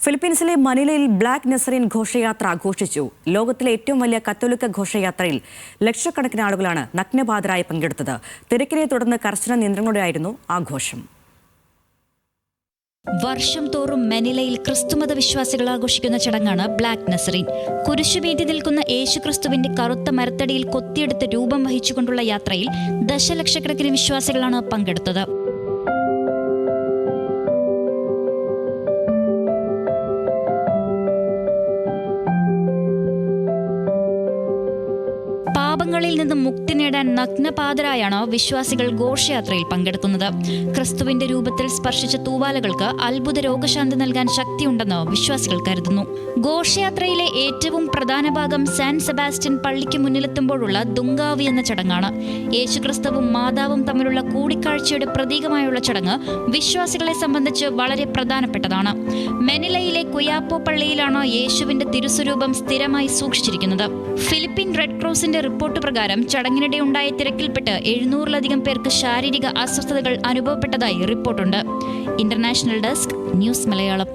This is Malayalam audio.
ഫിലിപ്പീൻസിലെ മനിലയിൽ ബ്ലാക്ക് നസറിൻ ഘോഷയാത്ര ആഘോഷിച്ചു. ലോകത്തിലെ ഏറ്റവും വലിയ കത്തോലിക്ക ഘോഷയാത്രയിൽ ലക്ഷക്കണക്കിന് ആളുകളാണ് നഗ്നപാതരായി പങ്കെടുത്തത്. തിരക്കിനെ തുടർന്ന് കർശന നിയന്ത്രണങ്ങളോടെയായിരുന്നു ആഘോഷം. വർഷം തോറും മനിലയിൽ ക്രിസ്തുമത വിശ്വാസികൾ ആഘോഷിക്കുന്ന ചടങ്ങാണ് ബ്ലാക്ക് നസറിൻ. കുരിശുമീതി നിൽക്കുന്ന യേശുക്രിസ്തുവിന്റെ കറുത്ത മരത്തടിയിൽ കൊത്തിയെടുത്ത് രൂപം വഹിച്ചുകൊണ്ടുള്ള യാത്രയിൽ ദശലക്ഷക്കണക്കിന് വിശ്വാസികളാണ് പങ്കെടുത്തത്. പാപങ്ങളിൽ നിന്ന് മുക്തി നേടാൻ നഗ്നപാതരായാണ് വിശ്വാസികൾ ഘോഷയാത്രയിൽ പങ്കെടുക്കുന്നത്. ക്രിസ്തുവിന്റെ രൂപത്തിൽ സ്പർശിച്ച തൂവാലകൾക്ക് അത്ഭുത രോഗശാന്തി നൽകാൻ ശക്തിയുണ്ടെന്ന് വിശ്വാസികൾ കരുതുന്നു. ഘോഷയാത്രയിലെ ഏറ്റവും പ്രധാന ഭാഗം സാൻ സെബാസ്റ്റ്യൻ പള്ളിക്ക് മുന്നിലെത്തുമ്പോഴുള്ള ദുങ്കാവി എന്ന ചടങ്ങാണ്. യേശുക്രിസ്തുവും മാതാവും തമ്മിലുള്ള കൂടിക്കാഴ്ചയുടെ പ്രതീകമായുള്ള ചടങ്ങ് വിശ്വാസികളെ സംബന്ധിച്ച് വളരെ പ്രധാനപ്പെട്ടതാണ്. മനിലയിലെ കുയാപ്പോ പള്ളിയിലാണ് യേശുവിന്റെ തിരുസ്വരൂപം സ്ഥിരമായി സൂക്ഷിച്ചിരിക്കുന്നത്. ഫിലിപ്പീൻ റെഡ് ക്രോസിന്റെ റിപ്പോർട്ട് പ്രകാരം ചടങ്ങിനിടെ ഉണ്ടായ തിരക്കിൽപ്പെട്ട് 700-ലധികം പേർക്ക് ശാരീരിക അസ്വസ്ഥതകൾ അനുഭവപ്പെട്ടതായി റിപ്പോർട്ടുണ്ട്. International desk, news Malayalam.